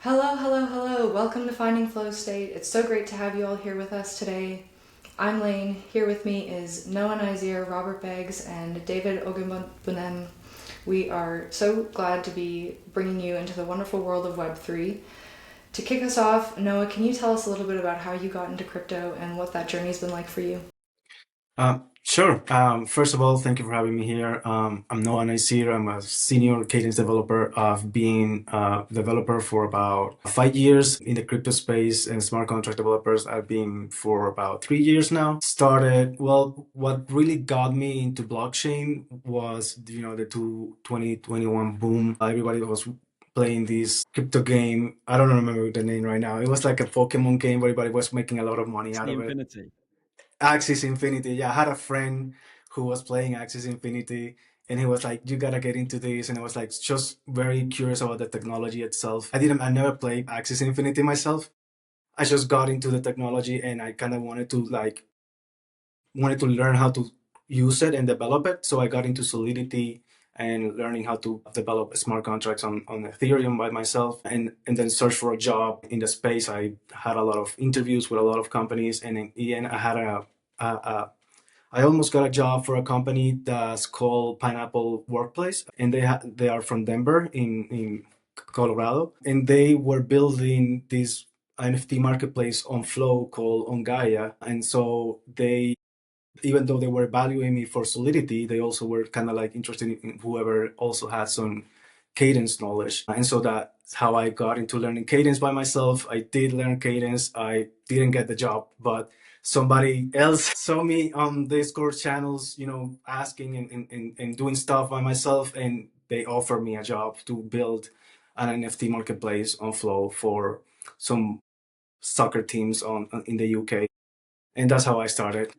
Hello, hello, hello. Welcome to Finding Flow State. It's so great to have you all here with us today. I'm Lane. Here with me is Noah Nizier, Robert Beggs, and David Ogunbunem. We are so glad to be bringing you into the wonderful world of Web3. To kick us off, Noah, can you tell us a little bit about how you got into crypto and what that journey's been like for you? Sure. First of all, thank you for having me here. I'm Noah Naisir. I'm a senior Cadence developer. I've been a developer for about 5 years in the crypto space, and smart contract developers I've been for about 3 years now. What really got me into blockchain was, the 2021 boom. Everybody was playing this crypto game. I don't remember the name right now. It was like a Pokemon game where everybody was making a lot of money out The of it. Infinity. Axis Infinity. Yeah, I had a friend who was playing Axis Infinity, and he was like, "You gotta get into this." And I was like, just very curious about the technology itself. I never played Axis Infinity myself. I just got into the technology, and I kind of wanted to learn how to use it and develop it. So I got into Solidity and learning how to develop smart contracts on Ethereum by myself, and then search for a job in the space. I had a lot of interviews with a lot of companies, and in the end, a I almost got a job for a company that's called Pineapple Workplace, and they are from Denver in Colorado, and they were building this NFT marketplace on Flow called On Gaia, and so they, even though they were valuing me for Solidity, they also were kind of like interested in whoever also had some Cadence knowledge. And so that's how I got into learning Cadence by myself. I did learn Cadence. I didn't get the job, but somebody else saw me on Discord channels, asking and doing stuff by myself. And they offered me a job to build an NFT marketplace on Flow for some soccer teams in the UK. And that's how I started.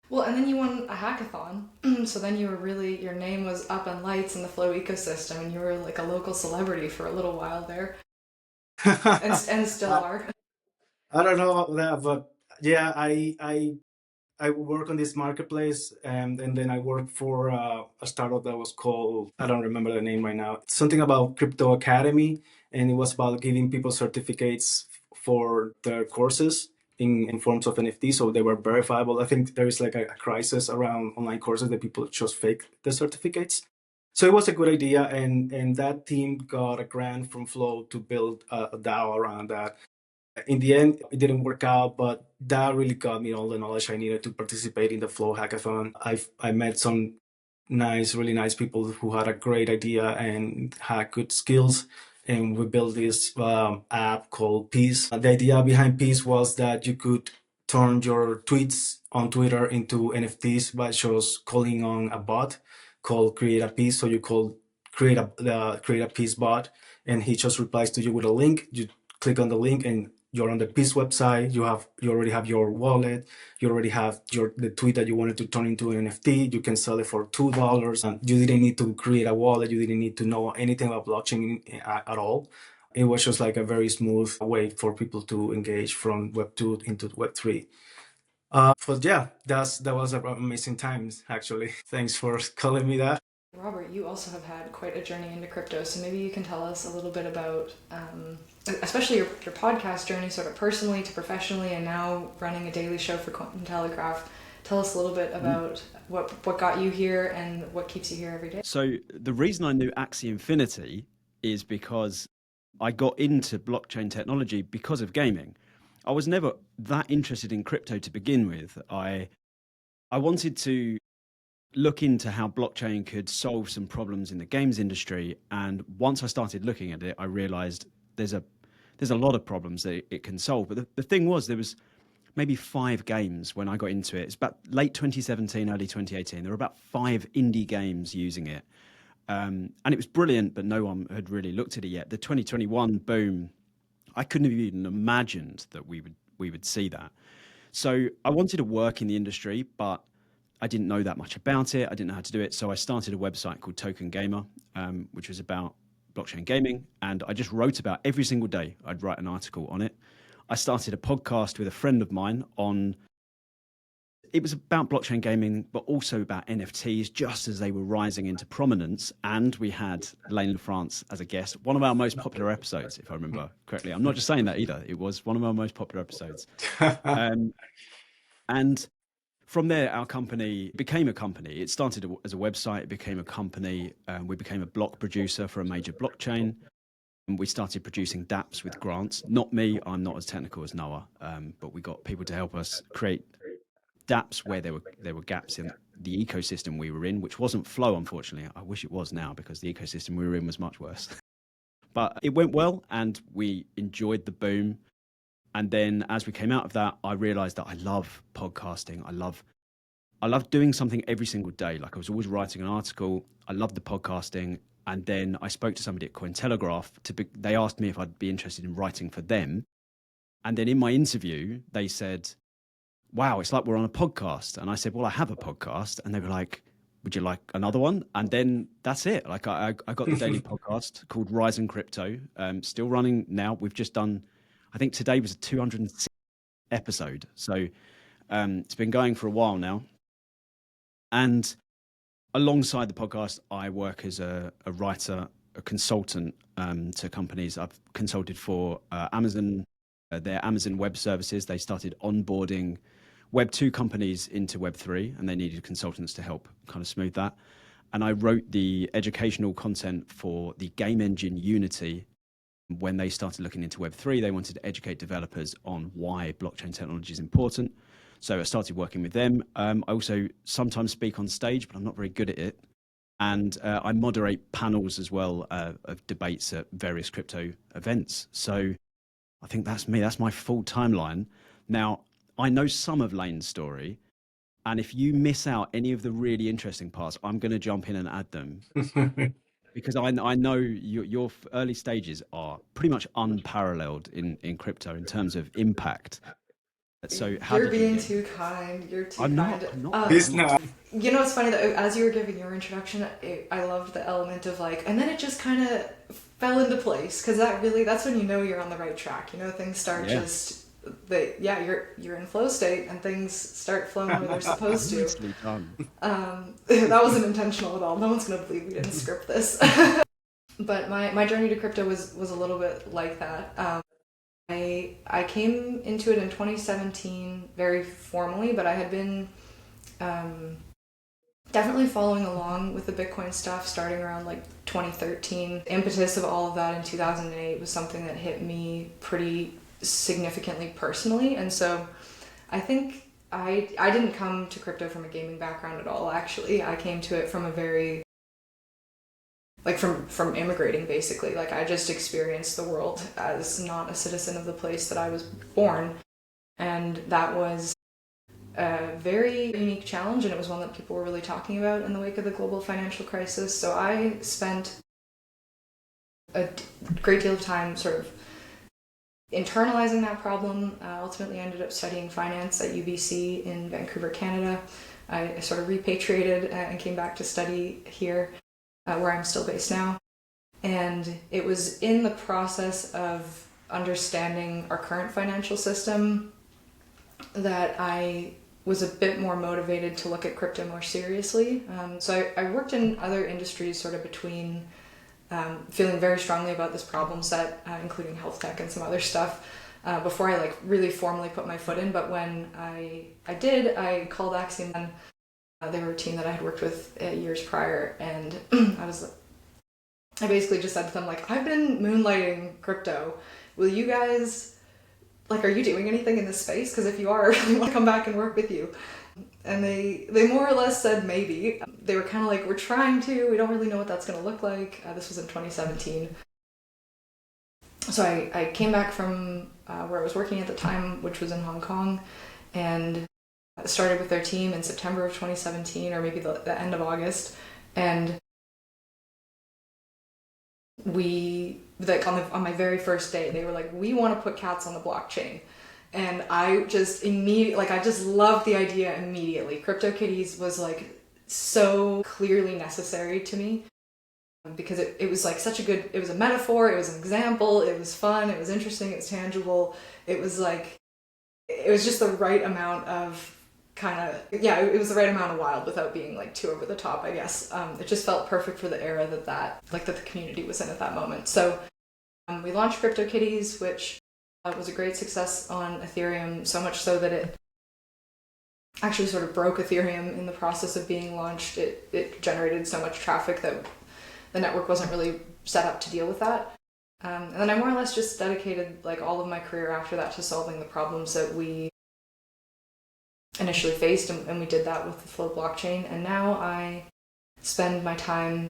Well, and then you won a hackathon. So then you were really, your name was up in lights in the Flow ecosystem, and you were like a local celebrity for a little while there, and still I, are. I don't know about that, but yeah, I work on this marketplace, and then I work for a startup that was called, I don't remember the name right now, something about Crypto Academy, and it was about giving people certificates for their courses in forms of NFT, so they were verifiable. I think there is like a crisis around online courses that people just fake the certificates. So it was a good idea, and that team got a grant from Flow to build a DAO around that. In the end, it didn't work out, but that really got me all the knowledge I needed to participate in the Flow Hackathon. I met some really nice people who had a great idea and had good skills. And we built this app called Peace. The idea behind Peace was that you could turn your tweets on Twitter into NFTs by just calling on a bot called Create a Piece. So you call create a Piece bot, and he just replies to you with a link. You click on the link, and you're on the Peace website. You already have your wallet. You already have the tweet that you wanted to turn into an NFT. You can sell it for $2. And you didn't need to create a wallet. You didn't need to know anything about blockchain at all. It was just like a very smooth way for people to engage from Web 2 into Web 3. But yeah, that was amazing times actually. Thanks for calling me that. Robert, you also have had quite a journey into crypto, so maybe you can tell us a little bit about, especially your podcast journey, sort of personally to professionally, and now running a daily show for Cointelegraph. Tell us a little bit about what got you here and what keeps you here every day. So the reason I knew Axie Infinity is because I got into blockchain technology because of gaming. I was never that interested in crypto to begin with. I wanted to look into how blockchain could solve some problems in the games industry, and once I started looking at it, I realized there's a there's a lot of problems that it can solve. But the thing was, there was maybe five games when I got into it. It's about late 2017, early 2018. There were about five indie games using it. And it was brilliant, but no one had really looked at it yet. The 2021 boom, I couldn't have even imagined that we would see that. So I wanted to work in the industry, but I didn't know that much about it. I didn't know how to do it. So I started a website called Token Gamer, which was about blockchain gaming. And I just wrote about every single day. I'd write an article on it. I started a podcast with a friend of mine on was about blockchain gaming, but also about NFTs, just as they were rising into prominence. And we had Lane LaFrance as a guest, one of our most popular episodes, if I remember correctly. I'm not just saying that either. It was one of our most popular episodes. And from there, our company became a company. It started as a website. It became a company. We became a block producer for a major blockchain. And we started producing dApps with grants. Not me. I'm not as technical as Noah. But we got people to help us create dApps where there were gaps in the ecosystem we were in, which wasn't Flow, unfortunately. I wish it was now, because the ecosystem we were in was much worse. But it went well, and we enjoyed the boom. And then as we came out of that, I realized that I love podcasting. I love doing something every single day. Like, I was always writing an article. I loved the podcasting. And then I spoke to somebody at Cointelegraph. They asked me if I'd be interested in writing for them. And then in my interview, they said, wow, it's like we're on a podcast. And I said, well, I have a podcast. And they were like, would you like another one? And then that's it. Like, I got the daily podcast called Rise in Crypto, still running now. We've just done, I think today was a 206th episode. So it's been going for a while now. And alongside the podcast, I work as a writer, a consultant to companies. I've consulted for Amazon, their Amazon Web Services. They started onboarding Web 2 companies into Web 3, and they needed consultants to help kind of smooth that. And I wrote the educational content for the game engine Unity. When they started looking into Web 3, they wanted to educate developers on why blockchain technology is important. So I started working with them. I also sometimes speak on stage, but I'm not very good at it. And I moderate panels as well of debates at various crypto events. So I think that's me. That's my full timeline. Now, I know some of Lane's story. And if you miss out any of the really interesting parts, I'm going to jump in and add them. Because I know your early stages are pretty much unparalleled in crypto in terms of impact. So how You're did you being get... too kind. You're too I'm kind. not. He's not. You know, it's funny that as you were giving your introduction, I loved the element of like, and then it just kind of fell into place, because that's when you know you're on the right track. You know, things start you're in flow state and things start flowing where they're supposed to. That wasn't intentional at all. No one's gonna believe we didn't script this. But my journey to crypto was a little bit like that. I came into it in 2017 very formally, but I had been definitely following along with the Bitcoin stuff starting around like 2013. The impetus of all of that in 2008 was something that hit me pretty significantly personally, and so I think I didn't come to crypto from a gaming background at all. Actually, I came to it from a very from immigrating, basically. Like, I just experienced the world as not a citizen of the place that I was born. And that was a very unique challenge, and it was one that people were really talking about in the wake of the global financial crisis. So I spent a great deal of time sort of internalizing that problem. Ultimately ended up studying finance at UBC in Vancouver, Canada. I sort of repatriated and came back to study here, where I'm still based now. And it was in the process of understanding our current financial system that I was a bit more motivated to look at crypto more seriously. So I worked in other industries sort of between feeling very strongly about this problem set, including health tech and some other stuff, before I really formally put my foot in. But when I did, I called Axiom. They were a team that I had worked with years prior, and I basically just said to them, I've been moonlighting crypto. Will you guys, are you doing anything in this space? Because if you are, I really want to come back and work with you. And they more or less said maybe. They were kind of we're trying to, we don't really know what that's going to look like. This was in 2017. So I came back from where I was working at the time, which was in Hong Kong, and started with their team in September of 2017, or maybe the end of August. And we, on my very first day, they were like, we want to put cats on the blockchain. And I just immediately, I just loved the idea immediately. CryptoKitties was so clearly necessary to me, because it was such a good, it was a metaphor, it was an example, it was fun, it was interesting, it was tangible. It was it was just the right amount of it was the right amount of wild without being like too over the top, I guess. It just felt perfect for the era that the community was in at that moment. So we launched CryptoKitties, which was a great success on Ethereum, so much so that it actually sort of broke Ethereum in the process of being launched. It generated so much traffic that the network wasn't really set up to deal with that. And then I more or less just dedicated like all of my career after that to solving the problems that we initially faced, and we did that with the Flow blockchain. And now I spend my time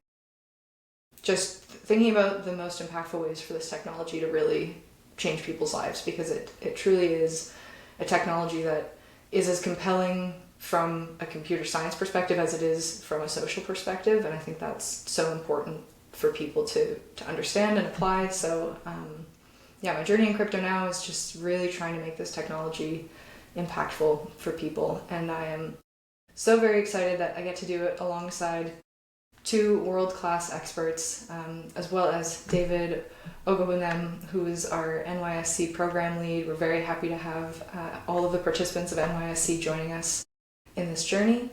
just thinking about the most impactful ways for this technology to really change people's lives, because it truly is a technology that is as compelling from a computer science perspective as it is from a social perspective, and I think that's so important for people to understand and apply. So my journey in crypto now is just really trying to make this technology impactful for people, and I am so very excited that I get to do it alongside two world-class experts, as well as David Ogobunem, who is our NYSC program lead. We're very happy to have all of the participants of NYSC joining us in this journey.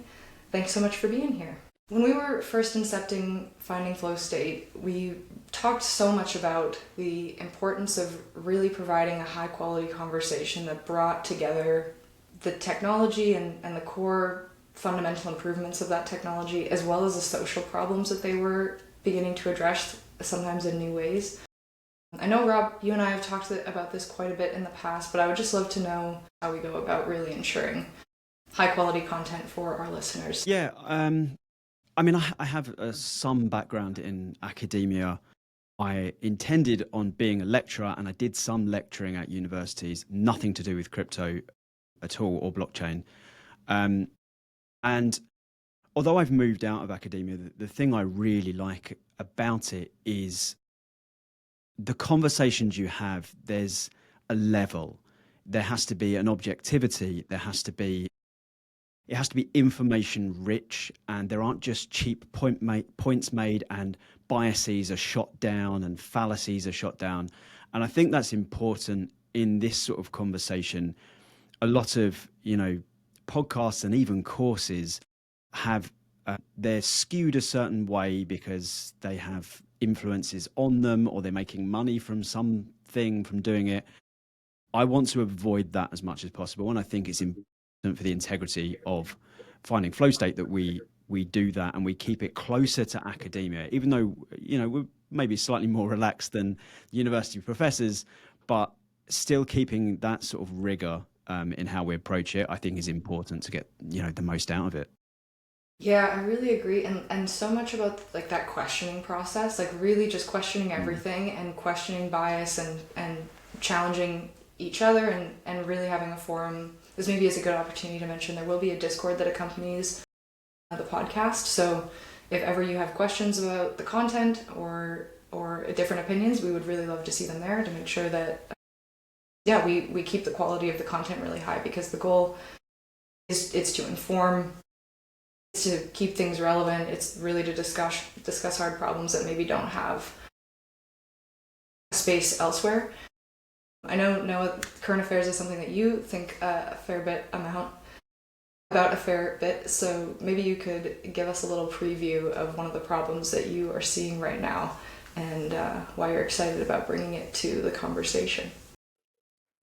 Thanks so much for being here. When we were first incepting Finding Flow State, we talked so much about the importance of really providing a high-quality conversation that brought together the technology and the core fundamental improvements of that technology, as well as the social problems that they were beginning to address, sometimes in new ways. I know, Rob, you and I have talked about this quite a bit in the past, but I would just love to know how we go about really ensuring high-quality content for our listeners. Yeah, I mean, I have some background in academia. I intended on being a lecturer, and I did some lecturing at universities, nothing to do with crypto at all or blockchain. And although I've moved out of academia, the thing I really like about it is the conversations you have. There's a level. There has to be an objectivity. It has to be information rich, and there aren't just cheap points made and biases are shot down and fallacies are shot down. And I think that's important in this sort of conversation. A lot of, podcasts and even courses have, they're skewed a certain way because they have influences on them, or they're making money from something from doing it. I want to avoid that as much as possible. And I think it's important for the integrity of Finding Flow State that we do that, and we keep it closer to academia, even though we're maybe slightly more relaxed than university professors, but still keeping that sort of rigor in how we approach it, I think is important to get the most out of it. Yeah, I really agree, and so much about like that questioning process, like really just questioning everything and questioning bias and challenging each other, and really having a forum. This maybe is a good opportunity to mention there will be a Discord that accompanies the podcast. So if ever you have questions about the content or different opinions, we would really love to see them there to make sure that we keep the quality of the content really high, because the goal is to inform, it's to keep things relevant. It's really to discuss hard problems that maybe don't have space elsewhere. I know, Noah, current affairs is something that you think a fair bit, so maybe you could give us a little preview of one of the problems that you are seeing right now and why you're excited about bringing it to the conversation.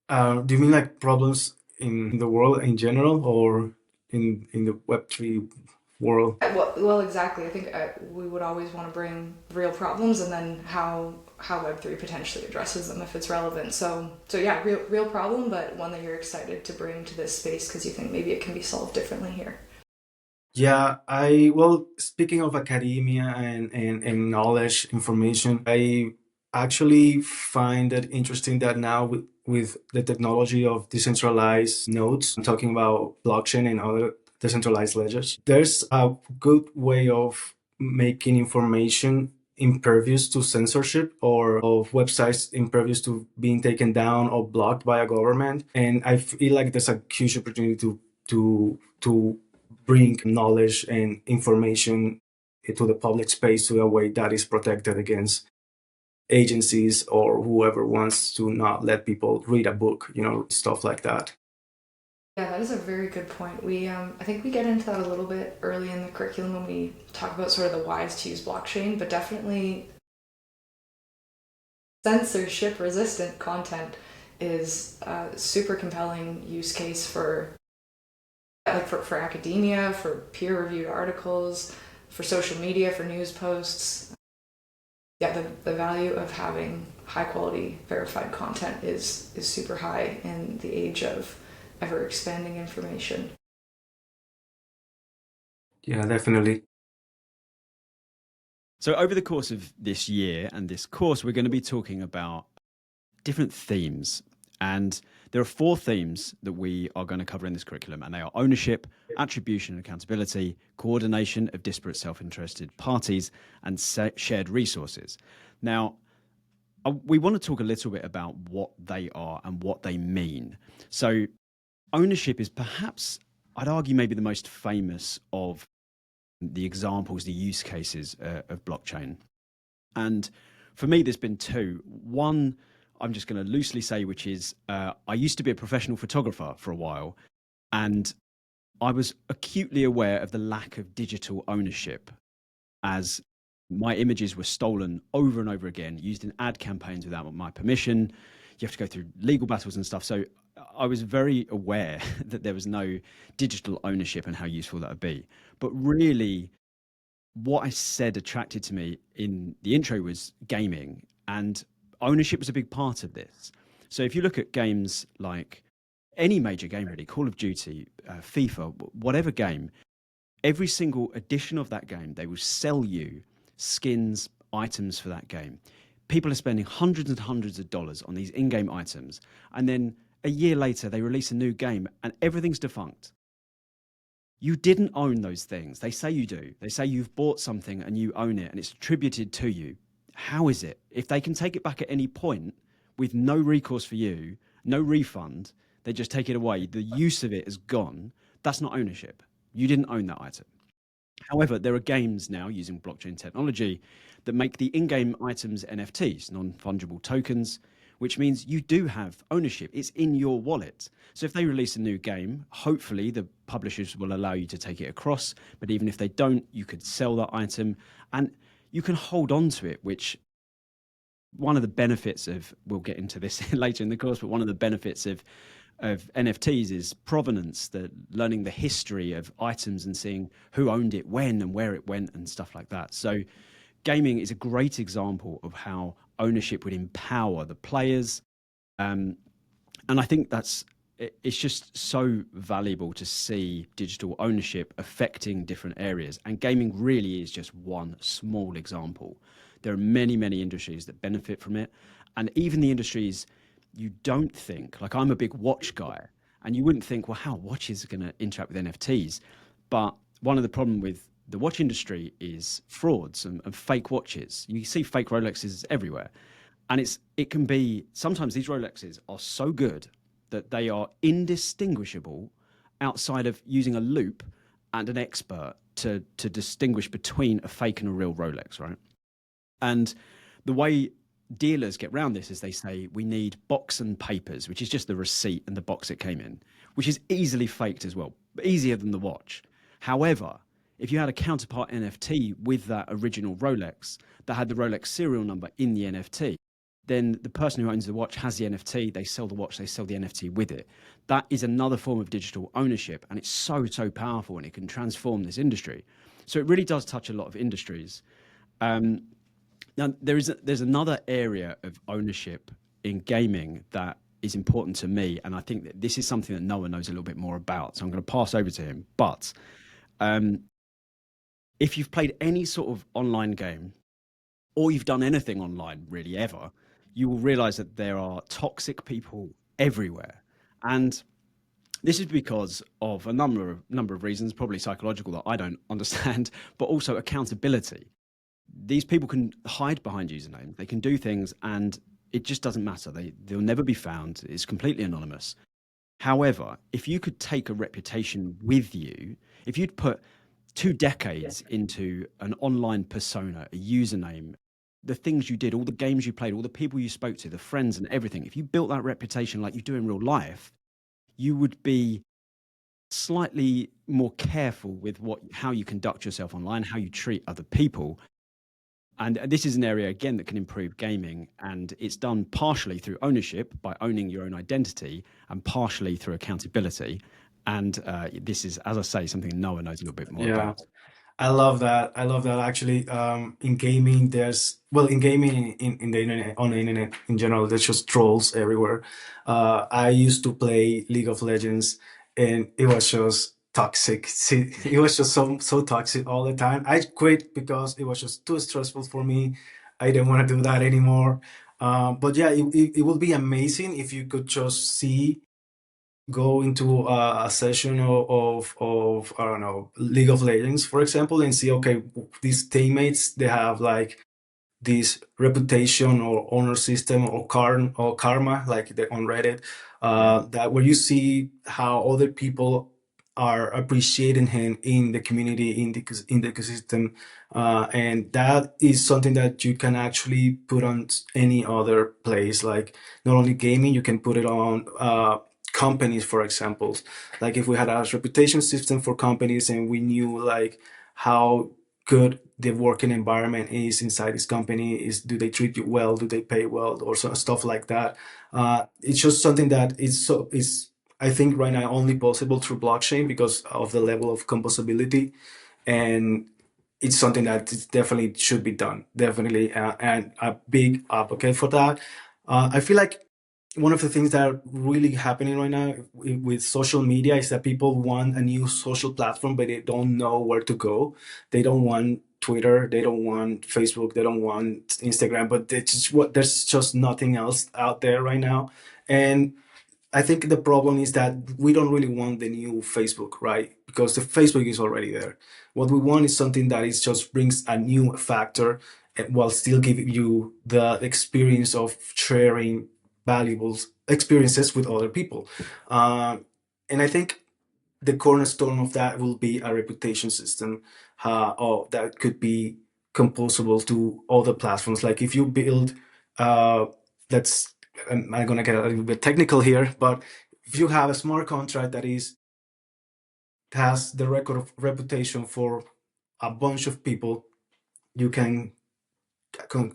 Do you mean like problems in the world in general, or in the Web3 world? Well, exactly. I think we would always want to bring real problems, and then how Web3 potentially addresses them if it's relevant. So yeah, real problem, but one that you're excited to bring to this space because you think maybe it can be solved differently here. Yeah, speaking of academia and knowledge, information, I actually find it interesting that now with the technology of decentralized nodes, I'm talking about blockchain and other decentralized ledgers, there's a good way of making information impervious to censorship, or of websites impervious to being taken down or blocked by a government. And I feel like there's a huge opportunity to bring knowledge and information into the public space to a way that is protected against agencies or whoever wants to not let people read a book, stuff like that. Yeah, that is a very good point. I think we get into that a little bit early in the curriculum when we talk about sort of the whys to use blockchain, but definitely censorship resistant content is a super compelling use case for for academia, for peer reviewed articles, for social media, for news posts. Yeah, the value of having high quality verified content is super high in the age of ever expanding information. Yeah, definitely. So, over the course of this year and this course, we're going to be talking about different themes. And there are 4 themes that we are going to cover in this curriculum, and they are ownership, attribution and accountability, coordination of disparate self interested parties, and shared resources. Now, we want to talk a little bit about what they are and what they mean. So, ownership is perhaps, I'd argue, maybe the most famous of the examples, the use cases of blockchain. And for me, there's been 2. One, I'm just going to loosely say, which is I used to be a professional photographer for a while, and I was acutely aware of the lack of digital ownership, as my images were stolen over and over again, used in ad campaigns without my permission. You have to go through legal battles and stuff. So I was very aware that there was no digital ownership and how useful that would be. But really, what I said attracted to me in the intro was gaming, and ownership was a big part of this. So if you look at games like any major game, really, Call of Duty, FIFA, whatever game, every single edition of that game, they will sell you skins, items for that game. People are spending hundreds and hundreds of dollars on these in-game items, and then a year later they release a new game and everything's defunct. You didn't own those things. They say you do. They say you've bought something and you own it and it's attributed to you. How is it? If they can take it back at any point with no recourse for you, no refund, they just take it away, the use of it is gone. That's not ownership. You didn't own that item. However, there are games now using blockchain technology that make the in-game items NFTs, non-fungible tokens, which means you do have ownership. It's in your wallet. So if they release a new game, hopefully the publishers will allow you to take it across. But even if they don't, you could sell that item and you can hold on to it, which one of the benefits of, we'll get into this later in the course, but one of the benefits of NFTs is provenance, learning the history of items and seeing who owned it, when and where it went and stuff like that. So gaming is a great example of how ownership would empower the players. And I think it's just so valuable to see digital ownership affecting different areas. And gaming really is just one small example. There are many, many industries that benefit from it. And even the industries you don't think, like I'm a big watch guy, and you wouldn't think, well, how watches are going to interact with NFTs? But one of the problem with the watch industry is frauds and fake watches. You see fake Rolexes everywhere. And it can be, sometimes these Rolexes are so good that they are indistinguishable outside of using a loop and an expert to distinguish between a fake and a real Rolex, right? And the way dealers get around this is they say, we need box and papers, which is just the receipt and the box it came in, which is easily faked as well, easier than the watch. However, if you had a counterpart NFT with that original Rolex that had the Rolex serial number in the NFT, then the person who owns the watch has the NFT, they sell the watch, they sell the NFT with it. That is another form of digital ownership, and it's so, so powerful, and it can transform this industry. So it really does touch a lot of industries. Now, there's another area of ownership in gaming that is important to me, and I think that this is something that Noah knows a little bit more about, so I'm going to pass over to him. But if you've played any sort of online game, or you've done anything online really ever, you will realize that there are toxic people everywhere. And this is because of a number of reasons, probably psychological that I don't understand, but also accountability. These people can hide behind usernames. They can do things and it just doesn't matter. They'll never be found. It's completely anonymous. However, if you could take a reputation with you, if you'd put 2 decades into an online persona, a username, the things you did, all the games you played, all the people you spoke to, the friends and everything, if you built that reputation like you do in real life, you would be slightly more careful with how you conduct yourself online, how you treat other people. And this is an area, again, that can improve gaming. And it's done partially through ownership, by owning your own identity, and partially through accountability. And this is, as I say, something Noah knows a little bit more Yeah. about. I love that. I love that actually. In gaming, in gaming in the internet, on the internet in general, there's just trolls everywhere. I used to play League of Legends, and it was just toxic. See, it was just so toxic all the time. I quit because it was just too stressful for me. I didn't want to do that anymore. But yeah, it would be amazing if you could just go into a session of I don't know, League of Legends, for example, and see, okay, these teammates, they have like this reputation or honor system or karma, like on Reddit, that where you see how other people are appreciating him in the community, in the ecosystem, and that is something that you can actually put on any other place, like not only gaming, you can put it on companies, for example. Like if we had a reputation system for companies and we knew like how good the working environment is inside this company, is do they treat you well, do they pay well, or stuff like that. It's just something that is I think right now only possible through blockchain because of the level of composability, and it's something that definitely should be done, definitely, and a big advocate for that. I feel like one of the things that are really happening right now with social media is that people want a new social platform, but they don't know where to go. They don't want Twitter, they don't want Facebook, they don't want Instagram, but there's just nothing else out there right now. And I think the problem is that we don't really want the new Facebook, right? Because the Facebook is already there. What we want is something that is just brings a new factor while still giving you the experience of sharing valuable experiences with other people. And I think the cornerstone of that will be a reputation system that could be composable to other platforms. Like if you build, let's, I'm going to get a little bit technical here, but if you have a smart contract that has the record of reputation for a bunch of people, you can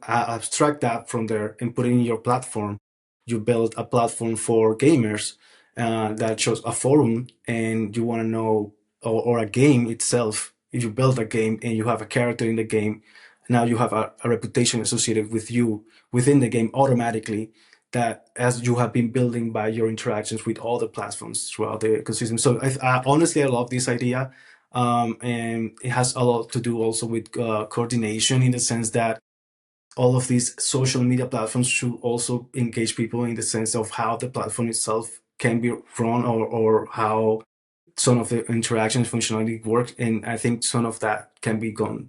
abstract that from there and put it in your platform. You build a platform for gamers that shows a forum, and you want to know, or a game itself. If you build a game and you have a character in the game, now you have a reputation associated with you within the game automatically, that as you have been building by your interactions with all the platforms throughout the ecosystem. So honestly, I love this idea. And it has a lot to do also with coordination, in the sense that all of these social media platforms should also engage people in the sense of how the platform itself can be run, or how some of the interactions functionality work. And I think some of that can be done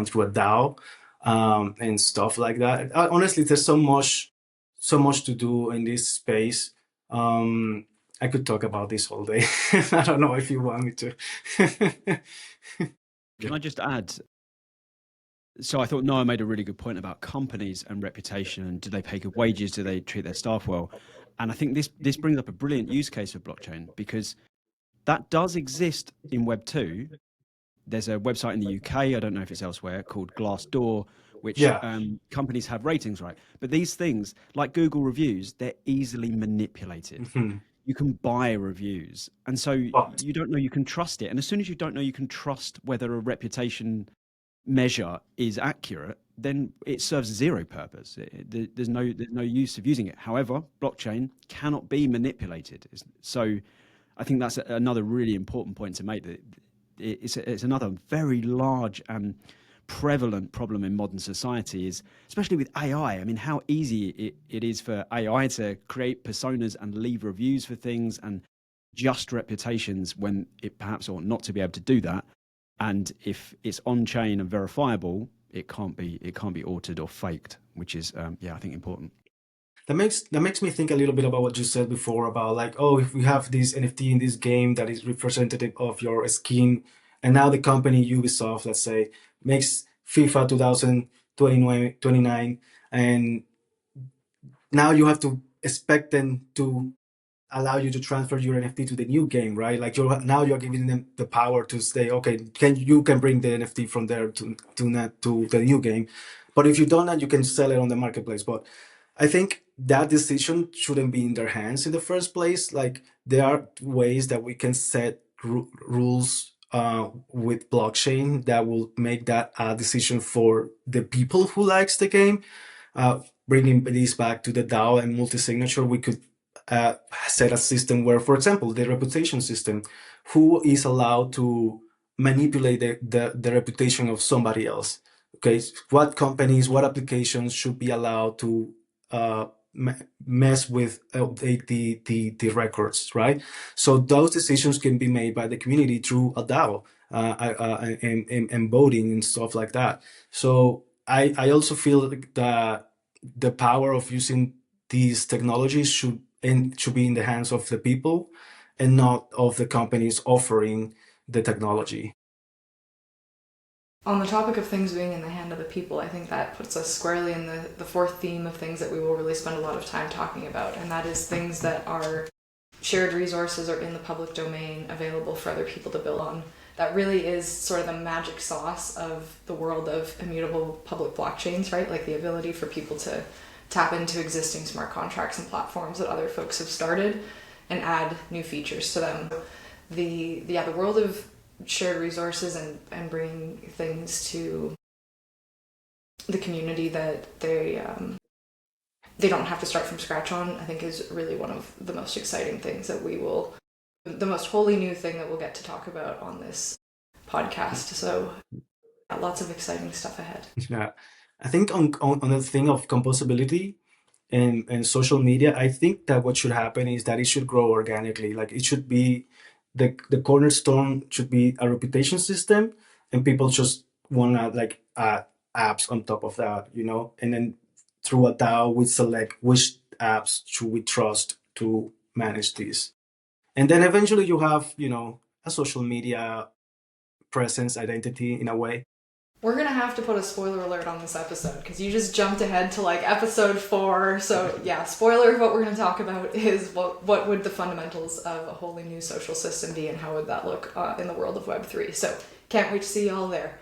through a DAO, and stuff like that. Honestly, there's so much to do in this space. I could talk about this all day. I don't know if you want me to. Can I just add? So I thought Noah made a really good point about companies and reputation, and do they pay good wages? Do they treat their staff well? And I think this brings up a brilliant use case of blockchain, because that does exist in Web 2. There's a website in the UK, I don't know if it's elsewhere, called Glassdoor, which Yeah. Companies have ratings, right? But these things, like Google reviews, they're easily manipulated. Mhm. You can buy reviews. And so But you don't know you can trust it. And as soon as you don't know you can trust whether a reputation measure is accurate, then it serves zero purpose. There's no use of using it. However, blockchain cannot be manipulated. So I think that's another really important point to make, that it's another very large and prevalent problem in modern society, is especially with AI. I mean, how easy it is for AI to create personas and leave reviews for things and just reputations, when it perhaps ought not to be able to do that. And if it's on chain and verifiable, it can't be altered or faked, which is I think important. that makes me think a little bit about what you said before about, like, oh, if we have this NFT in this game that is representative of your skin, and now the company Ubisoft, let's say, makes FIFA 2029, and now you have to expect them to allow you to transfer your NFT to the new game, right? Like you're giving them the power to say, okay, you can bring the NFT from there to the new game, but if you don't, you can sell it on the marketplace. But I think that decision shouldn't be in their hands in the first place. Like there are ways that we can set rules with blockchain that will make that a decision for the people who likes the game. Bringing this back to the DAO and multi-signature, we could set a system where, for example, the reputation system, who is allowed to manipulate the reputation of somebody else? Okay, what companies, what applications should be allowed to mess with the records, right? So those decisions can be made by the community through a DAO and voting and stuff like that. So I also feel that the power of using these technologies should be in the hands of the people and not of the companies offering the technology. On the topic of things being in the hand of the people, I think that puts us squarely in the fourth theme of things that we will really spend a lot of time talking about, and that is things that are shared resources or in the public domain available for other people to build on. That really is sort of the magic sauce of the world of immutable public blockchains, right? Like the ability for people to tap into existing smart contracts and platforms that other folks have started and add new features to them. The world of shared resources and bringing things to the community that they don't have to start from scratch on, I think is really one of the most exciting things that the most wholly new thing that we'll get to talk about on this podcast. So lots of exciting stuff ahead. Yeah, I think on the thing of composability and social media, I think that what should happen is that it should grow organically. Like it should be the cornerstone should be a reputation system, and people just wanna like add apps on top of that, and then through a DAO we select which apps should we trust to manage this, and then eventually you have a social media presence identity in a way. We're gonna have to put a spoiler alert on this episode because you just jumped ahead to like episode 4. So yeah, spoiler of what we're gonna talk about is what would the fundamentals of a wholly new social system be and how would that look in the world of Web3. So can't wait to see y'all there.